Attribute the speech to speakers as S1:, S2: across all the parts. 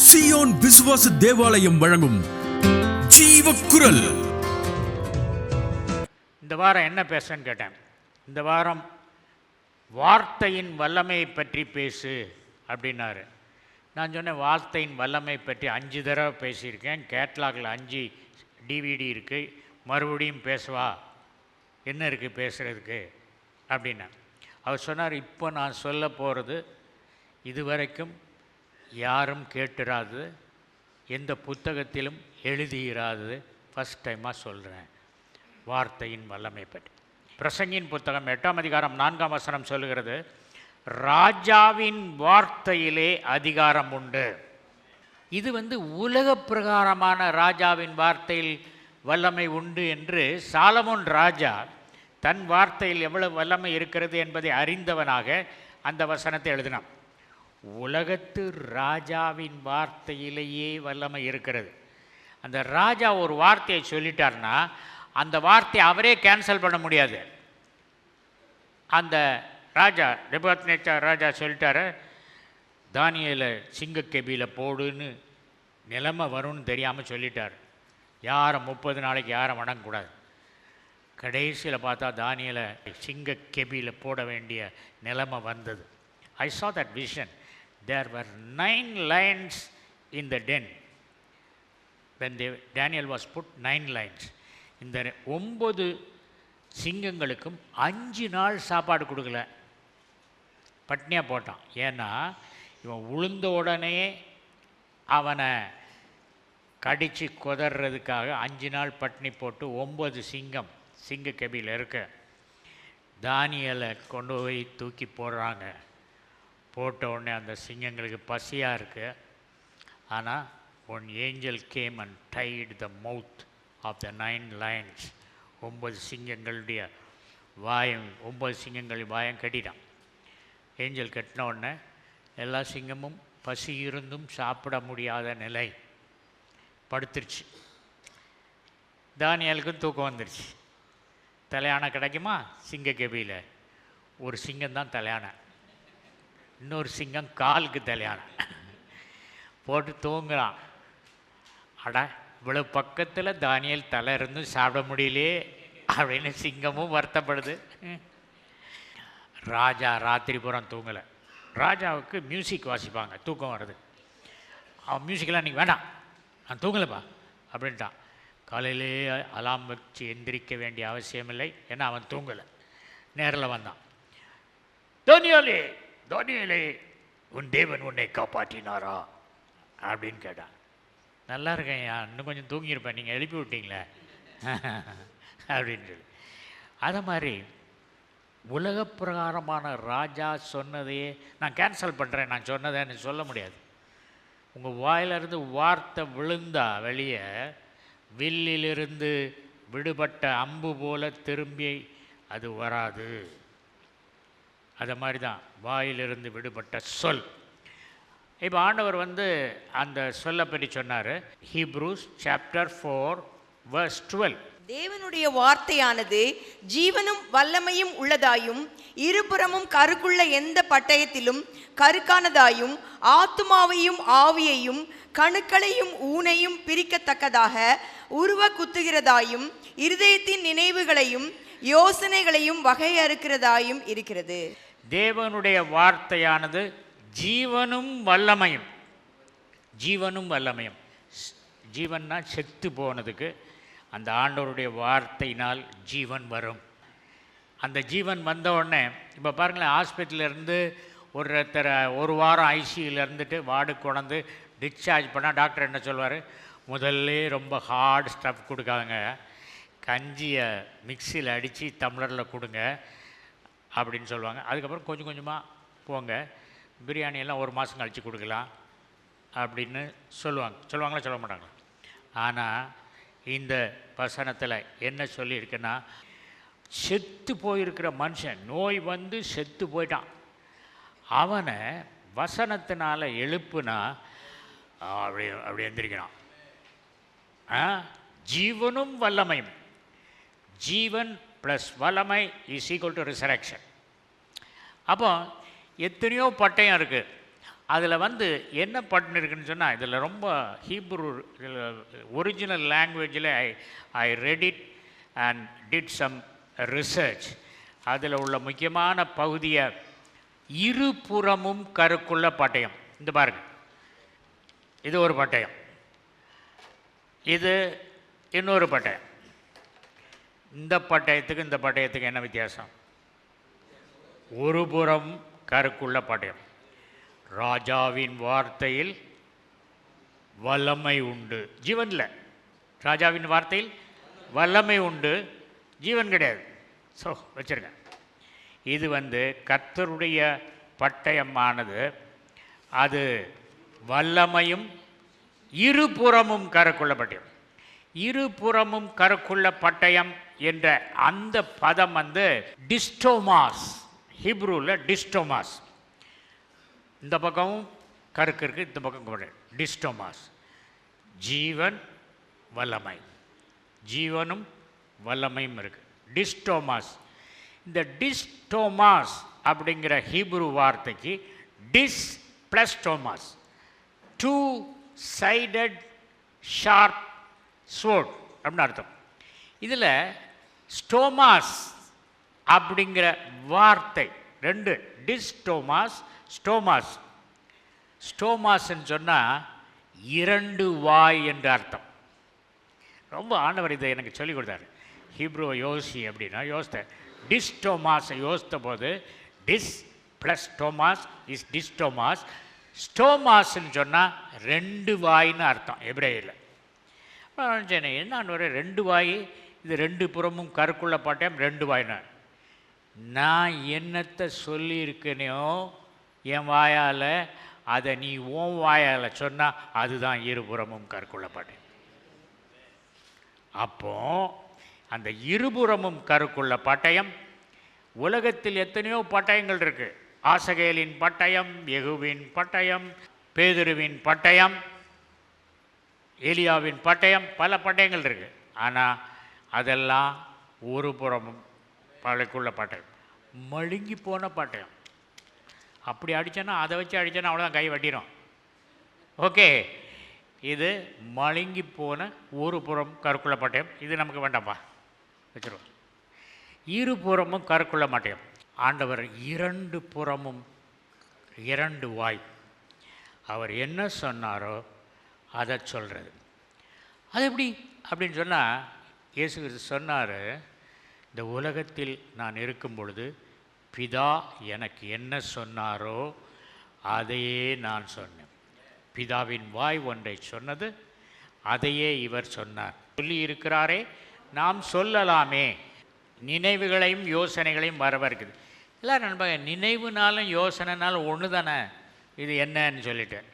S1: Zion விசுவாச தேவாலயம் வழங்கும் ஜீவக்குரல்.
S2: இந்த வாரம் என்ன பேசுன்னு கேட்டேன். இந்த வாரம் வார்த்தையின் வல்லமையை பற்றி பேசு அப்படின்னாரு. நான் சொன்னேன், வார்த்தையின் வல்லமை பற்றி 5 தடவை பேசியிருக்கேன். கேட்லாகில் 5 டிவிடி இருக்குது. மறுபடியும் பேசுவா, என்ன இருக்குது பேசுகிறதுக்கு அப்படின்னா. அவர் சொன்னார், இப்போ நான் சொல்ல போகிறது இதுவரைக்கும் யாரும் கேட்டுராது, எந்த புத்தகத்திலும் எழுதியிராது, ஃபஸ்ட் டைமாக சொல்கிறேன் வார்த்தையின் வல்லமை பற்றி. பிரசங்கின் புத்தகம் 8ஆம் அதிகாரம் 4ஆம் வசனம் சொல்லுகிறது, ராஜாவின் வார்த்தையிலே அதிகாரம் உண்டு. இது உலக பிரகாரமான ராஜாவின் வார்த்தையில் வல்லமை உண்டு என்று சாலமோன் ராஜா தன் வார்த்தையில் எவ்வளவு வல்லமை இருக்கிறது என்பதை அறிந்தவனாக அந்த வசனத்தை எழுதினான். உலகத்து ராஜாவின் வார்த்தையிலேயே வல்லமை இருக்கிறது. அந்த ராஜா ஒரு வார்த்தையை சொல்லிட்டார்னா அந்த வார்த்தையை அவரே கேன்சல் பண்ண முடியாது. அந்த ராஜா நேபுகாத்நேச்சார் ராஜா சொல்லிட்டாரு, தானியேலை சிங்கக்கெபியில் போடுன்னு நிலைமை வரும்னு தெரியாமல் சொல்லிட்டார். யாரை 30 நாளைக்கு யாரை வணங்கக்கூடாது. கடைசியில் பார்த்தா தானியேலை சிங்கக்கெபியில் போட வேண்டிய நிலைமை வந்தது. I saw that vision. There were 9 lions in the den. When Daniel was put 9 lions. இந்த 9 சிங்கங்களுக்கும் 5 நாள் சாப்பாடு கொடுக்கல, பட்னியாக போட்டான். ஏன்னா இவன் உளுந்த உடனே அவனை கடித்து கொதறதுக்காக 5 நாள் பட்னி போட்டு 9 சிங்கம் சிங்கக்கெபியில் இருக்க தானியேலை கொண்டு போய் தூக்கி போடுறாங்க. போட்ட உடனே அந்த சிங்கங்களுக்கு பசியாக இருக்குது. ஆனால் one angel came and tied the mouth of the 9 lions. 9 சிங்கங்களுடைய வாயம் 9 சிங்கங்களின் வாயம் கட்டிட்டான். ஏஞ்சல் கட்டின உடனே எல்லா சிங்கமும் பசி இருந்தும் சாப்பிட முடியாத நிலை படுத்துருச்சு. தானியேலுக்கும் தூக்கம் வந்துருச்சு. தலையானை கிடைக்குமா? சிங்கக்கெபியில் ஒரு சிங்கம்தான் தலையானை, இன்னொரு சிங்கம் காலுக்கு தலையான போட்டு தூங்குறான். அட, இவ்வளோ பக்கத்தில் தானியேல் தலை இருந்தும் சாப்பிட முடியலையே அப்படின்னு சிங்கமும் வருத்தப்படுது. ராஜா ராத்திரி பூரா தூங்கலை. ராஜாவுக்கு மியூசிக் வாசிப்பாங்க, தூக்கம் வருது. அவன் மியூசிக்கெல்லாம் இன்றைக்கி வேண்டாம், நான் தூங்கலைப்பா அப்படின்ட்டான். காலையிலே அலாம் வச்சு எந்திரிக்க வேண்டிய அவசியமில்லை, ஏன்னா அவன் தூங்கலை. நேரில் வந்தான். தானியேலே, தானியேலே, உன் தேவன் உன்னை காப்பாற்றினாரா அப்படின்னு கேட்டான். நல்லா இருக்கேன், இன்னும் கொஞ்சம் தூங்கியிருப்பேன், நீங்கள் எழுப்பி விட்டீங்களே அப்படின்னு சொல்லி. அதை மாதிரி உலக பிரகாரமான ராஜா சொன்னதையே நான் கேன்சல் பண்ணுறேன், நான் சொன்னதேன்னு சொல்ல முடியாது. உங்கள் வாயிலிருந்து வார்த்தை விழுந்தா வெளியே வில்லிலிருந்து விடுபட்ட அம்பு போல திரும்பி அது வராது. அதை மாதிரி தான் வாயிலிருந்து விடுபட்ட சொல். இப்போ ஆண்டவர் அந்த சொல்லை பற்றி சொன்னார். Hebrews chapter 4 verse 12.
S3: தேவனுடைய வார்த்தையானது ஜீவனும் வல்லமையும் உள்ளதாயும் இருபுறமும் கருக்குள்ள எந்த பட்டயத்திலும் கருக்கானதாயும் ஆத்துமாவையும் ஆவியையும் கணுக்களையும் ஊனையும் பிரிக்கத்தக்கதாக உருவ குத்துகிறதாயும் இருதயத்தின் நினைவுகளையும் யோசனைகளையும் வகையறுக்கிறதாயும் இருக்கிறது.
S2: தேவனுடைய வார்த்தையானது ஜீவனும் வல்லமையும். ஜீவனும் வல்லமையும். ஜீவன்னா செத்து போனதுக்கு அந்த ஆண்டவருடைய வார்த்தையினால் ஜீவன் வரும். அந்த ஜீவன் வந்த உடனே இப்போ பாருங்களேன், ஹாஸ்பிட்டலேருந்து ஒருத்தரை 1 வாரம் ஐசியூவில் இருந்துட்டு வார்டுக்கு கொண்டு டிஸ்சார்ஜ் பண்ணால் டாக்டர் என்ன சொல்வார்? முதல்ல ரொம்ப ஹார்ட் ஸ்டஃப் கொடுக்காங்க, கஞ்சியை மிக்சியில் அடித்து டம்ளரில் கொடுங்க அப்படின்னு சொல்லுவாங்க. அதுக்கப்புறம் கொஞ்சம் கொஞ்சமாக போங்க, பிரியாணியெல்லாம் 1 மாதம் கழித்து கொடுக்கலாம் அப்படின்னு சொல்லுவாங்களா சொல்ல மாட்டாங்களா? ஆனால் இந்த வசனத்தில் என்ன சொல்லியிருக்குன்னா, செத்து போயிருக்கிற மனுஷன், நோய் செத்து போயிட்டான், அவனை வசனத்தினால் எழுப்புனா அப்படி எந்திரிக்கிறான். ஜீவனும் வல்லமையும். ஜீவன் ப்ளஸ் வல்லமை இஸ் ஈக்குவல் டு ரிசரக்ஷன். அப்போ எத்தனையோ பட்டயம் இருக்குது. அதில் வந்து என்ன பண்ணிருக்குன்னு சொன்னால், இதில் ரொம்ப ஹீப்ரு ஒரிஜினல் லாங்குவேஜில் I read it and did some research. அதில் உள்ள முக்கியமான பகுதியை இருபுறமும் கருக்குள்ள பட்டயம். இந்த பாருங்க, இது ஒரு பட்டயம், இது இன்னொரு பட்டயம். இந்த பட்டயத்துக்கு இந்த பட்டயத்துக்கு என்ன வித்தியாசம்? ஒரு புறம் கருக்குள்ள பட்டயம். ராஜாவின் வார்த்தையில் வல்லமை உண்டு, ஜீவன் இல்லை. ராஜாவின் வார்த்தையில் வல்லமை உண்டு, ஜீவன் கிடையாது. ஸோ வச்சுருங்க. இது வந்து கர்த்தருடைய பட்டயமானது, அது வல்லமையும் இருபுறமும் கருக்குள்ள பட்டயம். இருபுறமும் கருக்குள்ள பட்டயம் என்ற அந்த பதம் வந்து டிஸ்டோமாஸ், ஹீப்ரூவில் டிஸ்டோமாஸ். இந்த பக்கமும் கருக்கு இருக்குது, இந்த பக்கம் டிஸ்டோமாஸ். ஜீவன் வல்லமை, ஜீவனும் வல்லமையும் இருக்குது. டிஸ்டோமாஸ். இந்த டிஸ்டோமாஸ் அப்படிங்கிற ஹீப்ரு வார்த்தைக்கு டிஸ் ப்ளஸ் டோமாஸ், டூ சைடட் ஷார்ப் ஸ்வோர்ட் அப்படின்னு அர்த்தம். இதில் ஸ்டோமாஸ் அப்படிங்கிற வார்த்தை ரெண்டு, டிஸ்டோமாஸ், ஸ்டோமாஸ். ஸ்டோமாஸ்ன்னு சொன்னால் இரண்டு வாய் என்று அர்த்தம். ரொம்ப ஆண்டவர் இதை எனக்கு சொல்லிக் கொடுத்தாரு. ஹீப்ருவை யோசி அப்படின்னா யோசித்தேன். டிஸ்டோமாஸை யோசித்த போது டிஸ் ப்ளஸ் டோமாஸ் இஸ் டிஸ்டோமாஸ். ஸ்டோமாஸ்ன்னு சொன்னால் ரெண்டு வாயின்னு அர்த்தம் எபிரேயரில். நினச்சேன், என்ன ஒரு ரெண்டு வாய், இது ரெண்டு புறமும் கருக்குள்ள பட்டயம், ரெண்டு வாயினா. நான் என்னத்தை சொல்லியிருக்கேனோ என் வாயால், அதை நீ உன் வாயால் சொன்னால் அதுதான் இருபுறமும் கருக்குள்ள பட்டயம். அப்போ அந்த இருபுறமும் கருக்குள்ள பட்டயம், உலகத்தில் எத்தனையோ பட்டயங்கள் இருக்குது. ஆசகேலின் பட்டயம், யெகூவின் பட்டயம், பேதுருவின் பட்டயம், ஏலியாவின் பட்டயம், பல பட்டயங்கள் இருக்குது. ஆனால் அதெல்லாம் ஒரு புறமும் பழைக்குள்ள பட்டயம், மழுங்கி போன பட்டயம். அப்படி அடித்தேன்னா, அதை வச்சு அடித்தேன்னா அவ்வளோதான், கை வட்டிடும். ஓகே, இது மழுங்கி போன ஒரு புறம் கருக்குள்ள பட்டயம். இது நமக்கு வேண்டாம்ப்பா, வச்சுருவோம். இருபுறமும் கருக்குள்ள பட்டயம். ஆண்டவர் இரண்டு புறமும் இரண்டு வாய். அவர் என்ன சொன்னாரோ அதை சொல்கிறது. அது எப்படி அப்படின்னு சொன்னால், இயேசு கிறிஸ்து சொன்னார், இந்த உலகத்தில் நான் இருக்கும் பொழுது பிதா எனக்கு என்ன சொன்னாரோ அதையே நான் சொன்னேன். பிதாவின் வாய் ஒன்றை சொன்னது, அதையே இவர் சொன்னார். சொல்லி இருக்கிறாரே, நாம் சொல்லலாமே. நினைவுகளையும் யோசனைகளையும் வரவருக்குது. எல்லோரும் நண்பாங்க, நினைவுனாலும் யோசனைனாலும் ஒன்று தானே, இது என்னன்னு சொல்லிட்டேன்.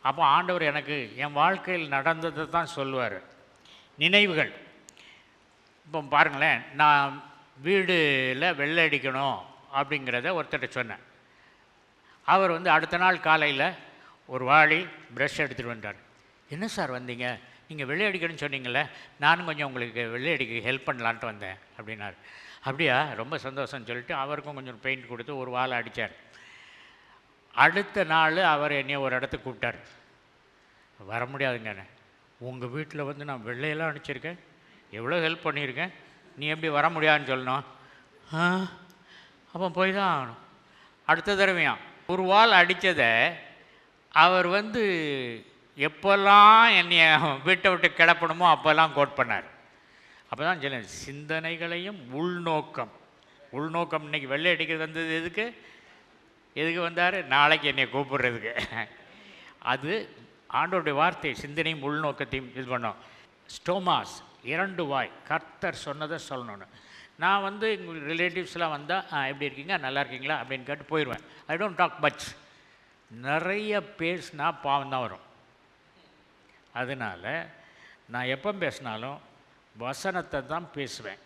S2: அப்போ ஆண்டவர் எனக்கு என் வாழ்க்கையில் நடந்ததை தான் சொல்லுவார். நினைவுகள். இப்போ பாருங்களேன், நான் வீடில் வெள்ளை அடிக்கணும் அப்படிங்கிறத ஒருத்தர்கிட்ட சொன்னேன். அவர் வந்து அடுத்த நாள் காலையில் ஒரு வாளி ப்ரஷ் எடுத்துகிட்டு வந்தார். என்ன சார் வந்தீங்க, நீங்கள் வெள்ளை அடிக்கணும்னு சொன்னீங்களே, நானும் கொஞ்சம் உங்களுக்கு வெள்ளை அடிக்க ஹெல்ப் பண்ணலான்ட்டு வந்தேன் அப்படின்னாரு. அப்படியா, ரொம்ப சந்தோஷம்னு சொல்லிட்டு அவருக்கும் கொஞ்சம் பெயிண்ட் கொடுத்து ஒரு வாழை அடித்தார். அடுத்த நாள் அவர் என்னைய ஒரு இடத்துக்கு கூப்பிட்டார். வர முடியாதுங்க, உங்கள் வீட்டில் வந்து நான் வெள்ளையெல்லாம் அடிச்சிருக்கேன், எவ்வளோ ஹெல்ப் பண்ணியிருக்கேன், நீ எப்படி வர முடியாதுன்னு சொல்லணும். அப்போ போய் தான் ஆகணும். அடுத்த தடவையாம் ஒரு வாள் அடித்ததை அவர் வந்து எப்போல்லாம் என்னைய வீட்டை விட்டு கிளப்பணுமோ அப்போல்லாம் கோட் பண்ணார். அப்போ தான் சொல்ல, சிந்தனைகளையும் உள்நோக்கம். உள்நோக்கம் இன்றைக்கி வெள்ளை அடிக்கிறது வந்தது எதுக்கு வந்தார்? நாளைக்கு என்னை கூப்பிடுறதுக்கு. அது ஆண்டோடைய வார்த்தை, சிந்தனையும் உள்நோக்கத்தையும் இது பண்ணோம். ஸ்டோமாஸ், இரண்டு வாய். கர்த்தர் சொன்னதை சொல்லணுன்னு. நான் வந்து எங்கள் ரிலேட்டிவ்ஸ்லாம் வந்தால் எப்படி இருக்கீங்க, நல்லா இருக்கீங்களா அப்படின்னு கேட்டு போயிடுவேன். I don't talk much. நிறைய பேசினா பாவம் தான் வரும். அதனால் நான் எப்போ பேசினாலும் வசனத்தை தான் பேசுவேன்.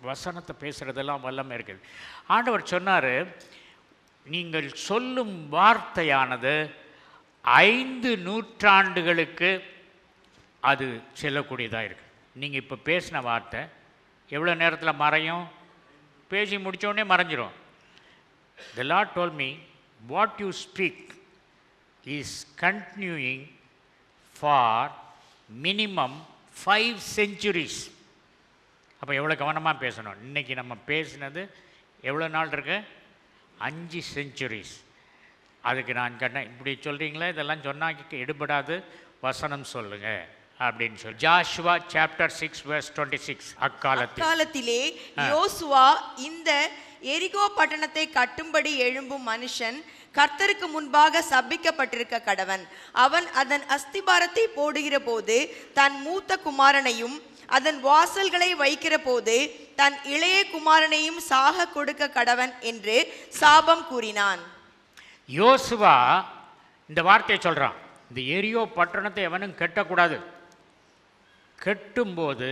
S2: வசனத்தை பேசுகிறதெல்லாம் வல்லமை இருக்குது. ஆண்டவர் சொன்னார், நீங்கள் சொல்லும் வார்த்தையானது 5 நூற்றாண்டுகளுக்கு அது செல்லக்கூடியதாக இருக்குது. நீங்கள் இப்போ பேசின வார்த்தை எவ்வளோ நேரத்தில் மறையும்? பேசி முடித்தோடனே மறைஞ்சிரும். The Lord told me, what you speak is continuing for minimum 5 centuries. அப்போ எவ்வளோ கவனமாக பேசணும். இன்றைக்கி நம்ம பேசினது எவ்வளோ நாள் இருக்கு? 5 centuries. அதுக்கு நான் கேட்டேன், இப்படி சொல்கிறீங்களா, இதெல்லாம் சொன்னால் எடுபடாது, வசனம் சொல்லுங்க அப்படின்னு சொல்லி. Joshua chapter 6 verse 26.
S3: அக்காலத்திலே யோசுவா இந்த எரிகோ பட்டணத்தை கட்டும்படி எழும்பும் மனுஷன் கர்த்தருக்கு முன்பாக சபிக்கப்பட்டிருக்க கடவன். அவன் அதன் அஸ்திபாரத்தை போடுகிற போது தன் மூத்த குமாரனையும் அதன் வாசல்களை வைக்கிற போது தன் இளைய குமாரனையும் சாக கொடுக்க கடவன் என்று சாபம் கூறினான்.
S2: யோசுவா இந்த வார்த்தையை சொல்றான், இந்த எரியோ பட்டணத்தை எவனும் கட்டக்கூடாது. கட்டும்போது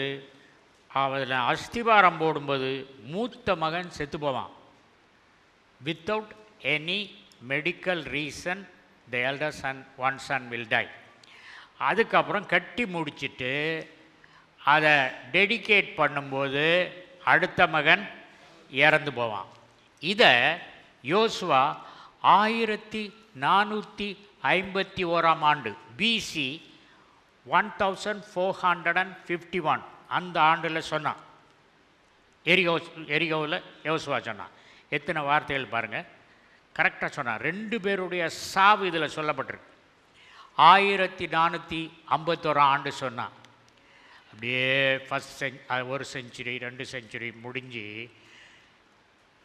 S2: அதில் அஸ்திபாரம் போடும்போது மூத்த மகன் செத்து போவான். Without any medical reason the elder son one son will die. அதுக்கப்புறம் கட்டி முடிச்சுட்டு அதை டெடிகேட் பண்ணும்போது அடுத்த மகன் இறந்து போவான். இதை யோசுவா 1451 ஆண்டு பிசி 1451 அந்த ஆண்டில் சொன்னான். எரிகோவில் யோசுவா சொன்னான். எத்தனை வார்த்தைகள் பாருங்கள், கரெக்டாக சொன்னான். 2 பேருடைய சாவு இதில் சொல்லப்பட்டிருக்கு. 1451 ஆண்டு சொன்னான். அப்படியே ஒரு செஞ்சுரி 2 செஞ்சுரி முடிஞ்சு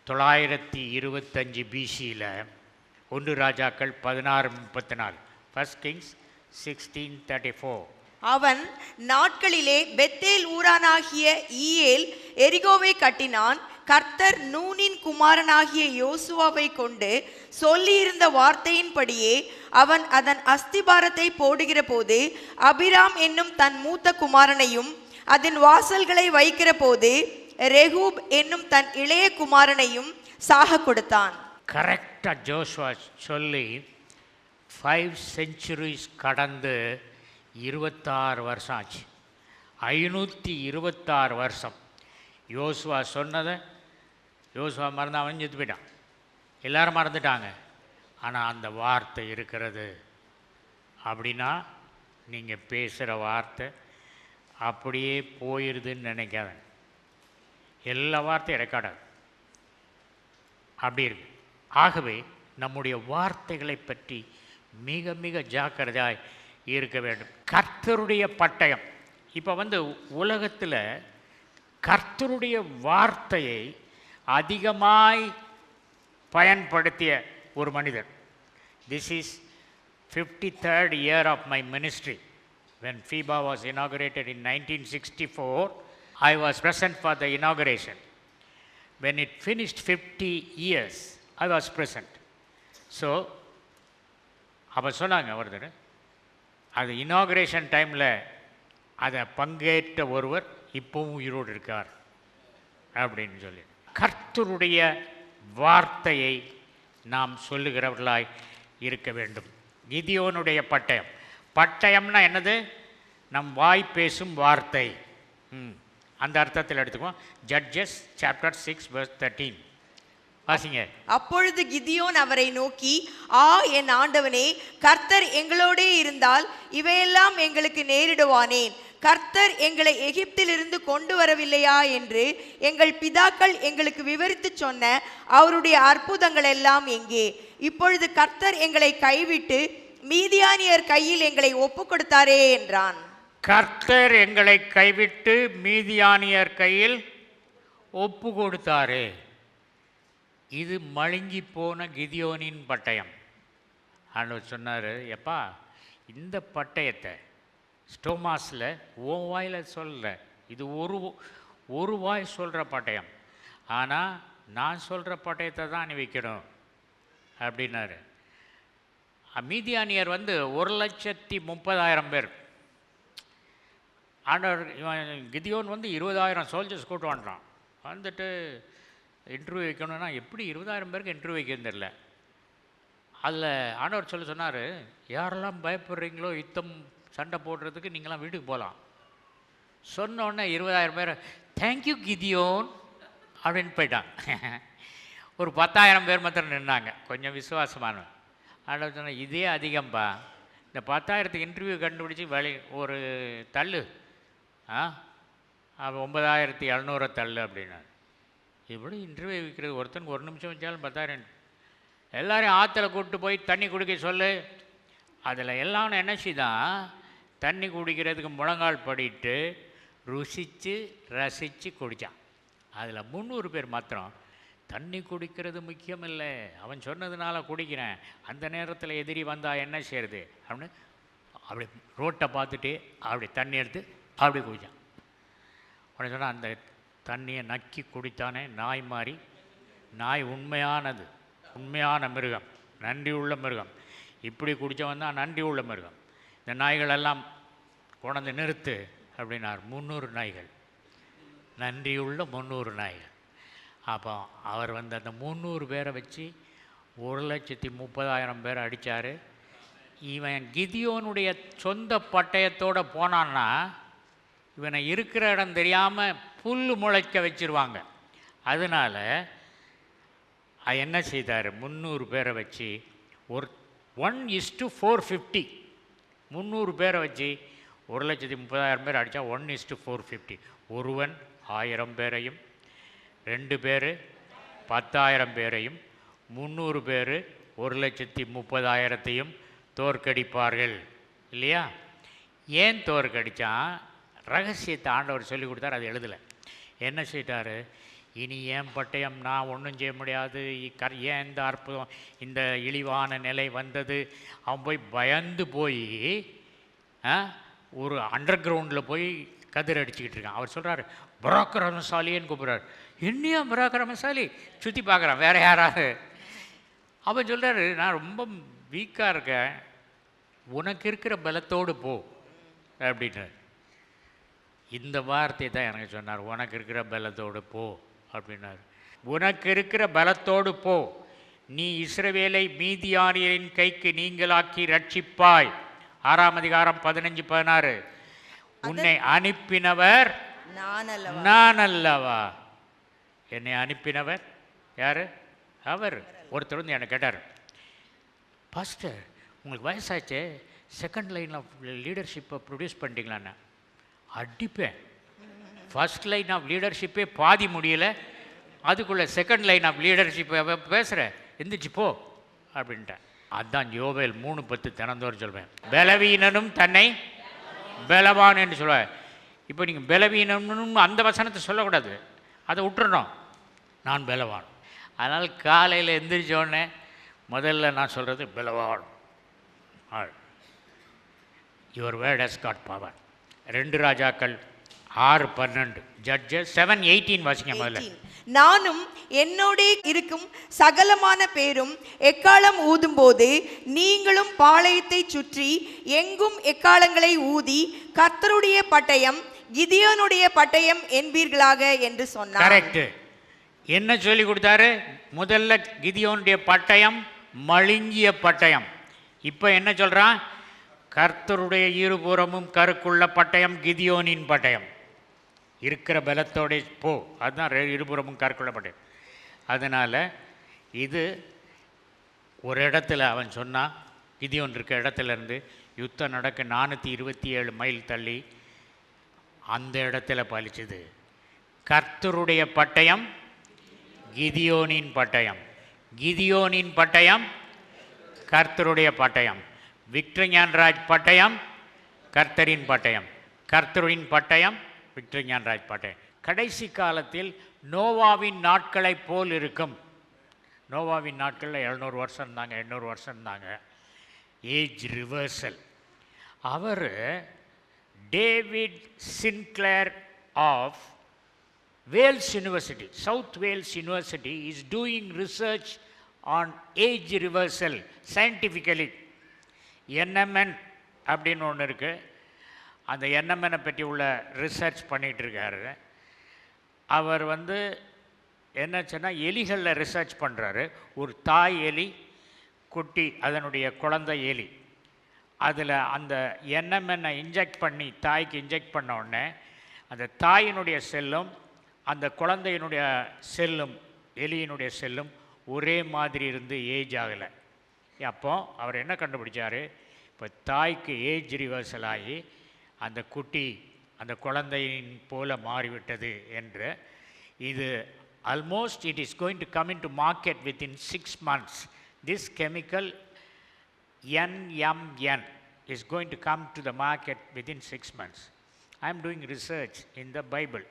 S2: 925 பிசியில் 1 ராஜாக்கள் 1634, ஃபர்ஸ்ட் கிங்ஸ் 1634.
S3: அவன் நாட்களிலே பெத்தேல் ஊரானாகிய ஈயேல் எரிகோவை கட்டினான். கர்த்தர் நூனின் குமாரனாகிய யோசுவாவை கொண்டு சொல்லியிருந்த வார்த்தையின்படியே அவன் அதன் அஸ்திபாரத்தை போடுகிற போது அபிராம் என்னும் தன் மூத்த குமாரனையும் அதன் வாசல்களை வைக்கிற போது ரெகூப் என்னும் தன் இளைய குமாரனையும் சாக கொடுத்தான்.
S2: கரெக்டாக ஜோஷுவா சொல்லி 5 centuries கடந்து 26 வருஷம் ஆச்சு. 526 வருஷம் யோசுவா சொன்னதை யோசுவா மறந்து அவன் செத்து போயிட்டான். எல்லாரும் மறந்துட்டாங்க. ஆனால் அந்த வார்த்தை இருக்கிறது. அப்படின்னா நீங்கள் பேசுகிற வார்த்தை அப்படியே போயிடுதுன்னு நினைக்காத. எல்லா வார்த்தையும் ரெக்கார்டாகும். அப்படி இருக்கு. ஆகவே நம்முடைய வார்த்தைகளை பற்றி மிக மிக ஜாக்கிரதையாய் இருக்க வேண்டும். கர்த்தருடைய பட்டயம். இப்போ உலகத்தில் கர்த்தருடைய வார்த்தையை அதிகமாய் பயன்படுத்திய ஒரு மனிதர். This is 53rd year of my ministry. When FIBA was inaugurated in 1964, I was present for the inauguration. When it finished 50 years, I was present. So, அப்போ சொன்னாங்க ஒருத்தர், அது இனாகுரேஷன் டைமில் அதை பங்கேற்ற ஒருவர் இப்போவும் உயிரோடு இருக்கார் அப்படின்னு சொல்லி. கர்த்தருடைய வார்த்தையை நாம் சொல்லுகிறவர்களாய் இருக்க வேண்டும். கிதியோனுடைய பட்டயம். பட்டயம்னா என்னது? நம் வாய் பேசும் வார்த்தை. அந்த அர்த்தத்தில் எடுத்துக்குவோம். ஜட்ஜஸ் சாப்டர் 6 verse 13 வாசிங்க.
S3: அப்பொழுது கிதியோன் அவரை நோக்கி, என் ஆண்டவனே, கர்த்தர் எங்களோடே இருந்தால் இவையெல்லாம் எங்களுக்கு நேரிடுவானேன்? கர்த்தர் எங்களை எகிப்திலிருந்து கொண்டு வரவில்லையா என்று எங்கள் பிதாக்கள் எங்களுக்கு விவரித்து சொன்ன அவருடைய அற்புதங்கள் எல்லாம் எங்கே? இப்பொழுது கர்த்தர் எங்களை கைவிட்டு மீதியானியர் கையில் எங்களை ஒப்பு கொடுத்தாரே என்றான்.
S2: கர்த்தர் எங்களை கைவிட்டு மீதியானியர் கையில் ஒப்பு கொடுத்தாரே. இது மழுங்கி போன கிதியோனின் பட்டயம். ஆண்டவர் சொன்னார், எப்பா இந்த பட்டயத்தை ஸ்டோமாஸில் ஓ வாயில் சொல்ல, இது ஒரு வாய் சொல்கிற பட்டயம், ஆனால் நான் சொல்கிற பட்டயத்தை தான் நீ வைக்கணும் அப்படின்னாரு. மீதியானியர் 1,30,000 பேர். ஆண்டவர் கிதியோன் 20,000 சோல்ஜர்ஸ் கூட்டு வந்துட்டான். வந்துட்டு இன்டர்வியூ வைக்கணும்னா எப்படி 20,000 பேருக்கு இன்டர்வியூ வைக்கணும் தெரியல. அதில் ஆண்டவர் சொன்னார், யாரெல்லாம் பயப்படுறீங்களோ யுத்தம் சண்டை போடுறதுக்கு நீங்களாம் வீட்டுக்கு போகலாம். சொன்னோடனே 20,000 பேர் தேங்க்யூ கிதியோன் அப்படின்னு போயிட்டாங்க. ஒரு 10,000 பேர் மாத்திரம் நின்னாங்க, கொஞ்சம் விசுவாசமானவன். அதில் சொன்னேன், இதே அதிகம்பா, இந்த 10,000க்கு இன்டர்வியூ கண்டுபிடிச்சி ஒரு தள்ளு, 9,700 தள்ளு அப்படின்னா. இப்படி இன்டர்வியூ விற்கிறது, ஒருத்தனுக்கு 1 நிமிஷம் வச்சாலும் 10,000. எல்லோரையும் ஆற்றுல கூப்பிட்டு போய் தண்ணி குடிக்க சொல்லு. அதில் எல்லாம் NSC தான் தண்ணி குடிக்கிறதுக்கு முழங்கால் படிட்டு ருசித்து ரசித்து குடித்தான். அதில் 300 பேர் மாத்திரம் தண்ணி குடிக்கிறது முக்கியம் இல்லை, அவன் சொன்னதுனால குடிக்கிறேன், அந்த நேரத்தில் எதிரி வந்தால் என்ன செய்யறது அப்படின்னு அப்படி ரோட்டை பார்த்துட்டு அப்படி தண்ணி எடுத்து அப்படி குடித்தான். உடனே சொன்னால், அந்த தண்ணியை நக்கி குடித்தானே நாய் மாதிரி. நாய் உண்மையானது, உண்மையான மிருகம், நன்றி உள்ள மிருகம். இப்படி குடித்தவன் தான் நன்றி உள்ள மிருகம். இந்த நாய்களெல்லாம் கொண்டு நிறுத்து அப்படின்னார். 300 நாய்கள், நன்றியுள்ள 300 நாய்கள். அப்போ அவர் அந்த 300 பேரை வச்சு 1,30,000 பேரை அடித்தார். இவன் கிதியோனுடைய சொந்த பட்டயத்தோடு போனான்னா இவனை இருக்கிற இடம் தெரியாமல் புல் முளைக்க வச்சுருவாங்க. அதனால் என்ன செய்தார், 300 பேரை வச்சு 1:450, 300 பேரை வச்சு 1,30,000 பேர் அடித்தா 1:450. ஒருவன் 1000 பேரையும், 2 பேர் 10,000 பேரையும், 300 பேர் 1,30,000 தோற்கடிப்பார்கள் இல்லையா? ஏன் தோற்கடித்தான்? ரகசியத்தை ஆண்டவர் சொல்லி கொடுத்தார், அது எழுதலை. என்ன செய்தார், இனி ஏன் பட்டயம், நான் ஒன்றும் செய்ய முடியாது, ஏன் இந்த அற்புதம், இந்த இழிவான நிலை வந்தது. அவன் போய் பயந்து போய் ஒரு அண்டர் கிரவுண்டில் போய் கதிர் அடிச்சுக்கிட்டு இருக்கான். அவர் சொல்கிறார், பராக்கிரமசாலின்னு கூப்பிட்றாரு. என்னையா பராக்கிரமசாலி? சுற்றி பார்க்குறான், வேறு யாராவது. அவன் சொல்கிறாரு, நான் ரொம்ப வீக்காக இருக்கேன், உனக்கு இருக்கிற பலத்தோடு போ அப்படின்றார். இந்த வார்த்தையை தான் எனக்கு சொன்னார், உனக்கு இருக்கிற பலத்தோடு போ அப்படின்னார். உனக்கு இருக்கிற பலத்தோடு போ, நீ இஸ்ரவேலை மீதியானியரின் கைக்கு நீங்களாக்கி ரட்சிப்பாய். 6ஆம் அதிகாரம் 15-16. உன்னை அனுப்பினவர் நான் அல்லவா? என்னை அனுப்பினவர் யார்? அவர். ஒருத்தர் வந்து என்னை கேட்டார், பாஸ்டர் உங்களுக்கு வயசாச்சே, செகண்ட் லைன் ஆஃப் லீடர்ஷிப்பை ப்ரொடியூஸ் பண்ணிட்டீங்களாண்ணா? அடிப்பேன். ஃபஸ்ட் லைன் ஆஃப் லீடர்ஷிப்பே பாதி முடியலை, அதுக்குள்ளே செகண்ட் லைன் ஆஃப் லீடர்ஷிப்பை பேசுகிறேன், எந்திரிச்சு போ அப்படின்ட்டேன். அதுதான் யோவேல் 3:10 தினந்தோறும் சொல்வேன். பலவீனனும் தன்னை பலவான் என்று சொல்லுவேன். இப்போ நீங்கள் பலவீனம்னு அந்த வசனத்தை சொல்லக்கூடாது, அதை விட்டுறணும். நான் பலவான். அதனால் காலையில் எந்திரிச்சோடனே முதல்ல நான் சொல்கிறது பலவான். Your word has got power. 2 ராஜாக்கள் 6:12. ஜட்ஜஸ் 7:18 வாசிங்க முதல்ல.
S3: நானும் என்னோட இருக்கும் சகலமான பேரும் எக்காலம் ஊதும்போது நீங்களும் பாளையத்தை சுற்றி எங்கும் எக்காலங்களை ஊதி கர்த்தருடைய பட்டயம் கிதியோனுடைய பட்டயம் என்பீர்களாக என்று சொன்னார்.
S2: கரெக்ட். என்ன சொல்லி கொடுத்தாரு? முதல்ல கிதியோனுடைய பட்டயம் மழுங்கிய பட்டயம். இப்போ என்ன சொல்றான்? கர்த்தருடைய இருபுறமும் கருக்குள்ள பட்டயம் கிதியோனின் பட்டயம். இருக்கிற பலத்தோட போ, அதுதான் இருபுறமும் கருக்குள்ள பட்டயம். அதனால் இது ஒரு இடத்துல அவன் சொன்னான், கிதியோன் இருக்க இடத்துலேருந்து யுத்தம் நடக்க 427 மைல் தள்ளி அந்த இடத்துல பலிச்சுது. கர்த்தருடைய பட்டயம் கிதியோனின் பட்டயம், கிதியோனின் பட்டயம் கர்த்தருடைய பட்டயம், விக்டர் ஞானராஜ் பட்டயம் கர்த்தரின் பட்டயம், கர்த்தரின் பட்டயம் விக்டர் ஞானராஜ் பட்டயம். கடைசி காலத்தில் நோவாவின் நாட்களை போல் இருக்கும். நோவாவின் நாட்களில் 700 வருஷம் இருந்தாங்க, 800 வருஷம் இருந்தாங்க. Age reversal. அவர் David Sinclair of Wales university, South Wales university is doing research on age reversal scientifically. NMN அப்படின்னு ஒன்று இருக்குது. அந்த NMN பற்றி உள்ள ரிசர்ச் பண்ணிகிட்ருக்காரு. அவர் என்னச்சுன்னா எலிகளில் ரிசர்ச் பண்ணுறாரு. ஒரு தாய் எலி, குட்டி அதனுடைய குழந்தை எலி, அதில் அந்த NMN இன்ஜெக்ட் பண்ணி தாய்க்கு இன்ஜெக்ட் பண்ண உடனே அந்த தாயினுடைய செல்லும் அந்த குழந்தையினுடைய செல்லும் எலியினுடைய செல்லும் ஒரே மாதிரி இருந்து ஏஜ் ஆகலை. அப்போ அவர் என்ன கண்டுபிடிச்சார், இப்போ தாய்க்கு ஏஜ் ரிவர்சல் ஆகி அந்த குட்டி அந்த குழந்தையின் போல மாறிவிட்டது என்று. இது almost it is going to come in to market within 6 months. This chemical NMN is going to come to the market within 6 months. I am doing research in the Bible.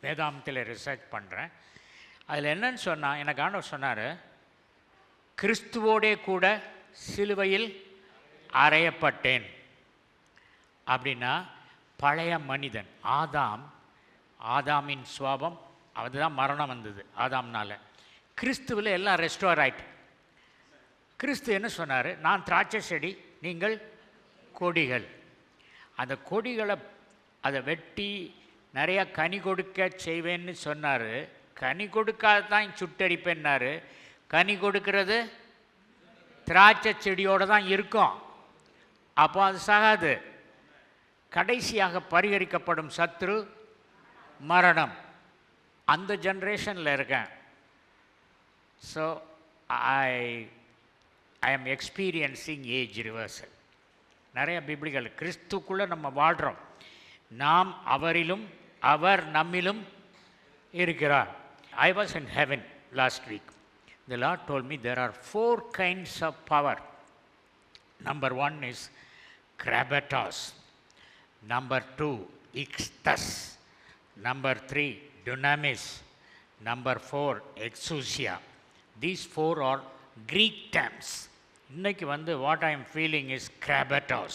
S2: வேதாமத்தில் ரிசர்ச் பண்ணுறேன். அதில் என்னன்னு சொன்னால், எனக்கு ஆண்டவர் சொன்னார், கிறிஸ்துவோடே கூட சிலுவையில் அறையப்பட்டேன். அப்படின்னா பழைய மனிதன் ஆதாமின் சுவாபம், அதுதான் மரணம் வந்தது ஆதாம்னால். கிறிஸ்துவில் எல்லாம் ரெஸ்டோர் ஆயிட்டு. கிறிஸ்து என்ன சொன்னார், நான் திராட்சை செடி, நீங்கள் கொடிகள். அந்த கொடிகளை அதை வெட்டி நிறையா கனி கொடுக்க செய்வேன்னு சொன்னார். கனி கொடுக்காதான் சுட்டரிப்பேன்னாரு. கனி கொடுக்கறது திராட்சை செடியோடு தான் இருக்கும். அப்போ அது சாகாது. கடைசியாக பரிகரிக்கப்படும் சத்ரு மரணம். அந்த ஜென்ரேஷனில் இருக்கேன். So I am experiencing age reversal. நிறைய பிப்ளிகள் கிறிஸ்துக்குள்ளே நம்ம வாழ்கிறோம். நாம் அவரிலும் அவர் நம்மிலும் இருக்கிறார். I was in heaven last week. The Lord told me there are 4 kinds of power. Number 1 is krabatos. Number 2, ixtas. Number 3, dunamis. Number 4, exousia. These 4 are Greek terms. இன்னைக்கு what I am feeling is krabatos.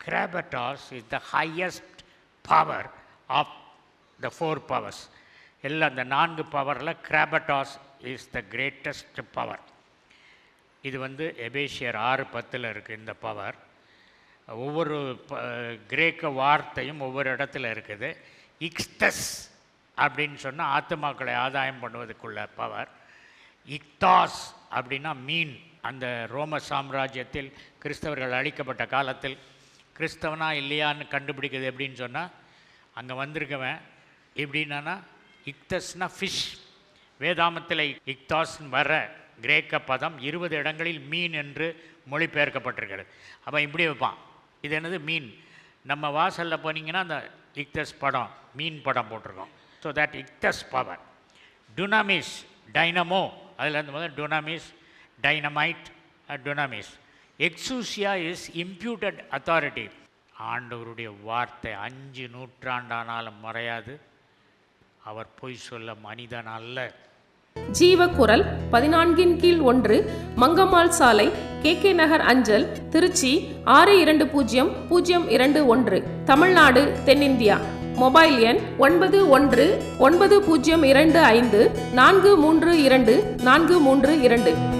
S2: Krabatos is the highest power of the 4 powers. எல்லாம் அந்த 4 பவரில் கிராபட்டாஸ் is the greatest power. இது எபேசியர் 6:10 இருக்குது இந்த power. ஒவ்வொரு கிரேக்க வார்த்தையும் ஒவ்வொரு இடத்துல இருக்குது. இக்ஸ்தஸ் அப்படின்னு சொன்னால் ஆத்துமாக்களை ஆதாயம் பண்ணுவதுக்குள்ள பவர். இக்தாஸ் அப்படின்னா மீன். அந்த ரோம சாம்ராஜ்யத்தில் கிறிஸ்தவர்கள் அழிக்கப்பட்ட காலத்தில் கிறிஸ்தவனா இல்லையான்னு கண்டுபிடிக்கிறது எப்படின்னு சொன்னால், அங்கே வந்திருக்கவன் எப்படின்னா இக்தஸ்னா ஃபிஷ். வேதாமத்தில் இக்தாஸ்ன்னு வர கிரேக்க பதம் 20 இடங்களில் மீன் என்று மொழிபெயர்க்கப்பட்டிருக்கிறது. அப்போ இப்படி வைப்பான், இது என்னது மீன். நம்ம வாசலில் போனீங்கன்னா அந்த இக்தஸ் படம், மீன் படம் போட்டிருக்கோம். ஸோ தட் இக்தஸ் பவர். டுனாமிஸ் டைனமோ, அதில் டுனாமிஸ் டைனமைட், டுனாமிஸ். எக்ஸூசியா இஸ் இம்ப்யூட்டட் அத்தாரிட்டி. ஆண்டவருடைய வார்த்தை 5 நூற்றாண்டானாலும் மறையாது. அவர் பொய் சொல்ல மனிதன் அல்ல.
S4: ஜீவக்குரல் 14/1 மங்கம்மாள் சாலை, KK நகர் அஞ்சல், திருச்சி 620021, தமிழ்நாடு, தென்னிந்தியா. மொபைல் எண் 919025432432.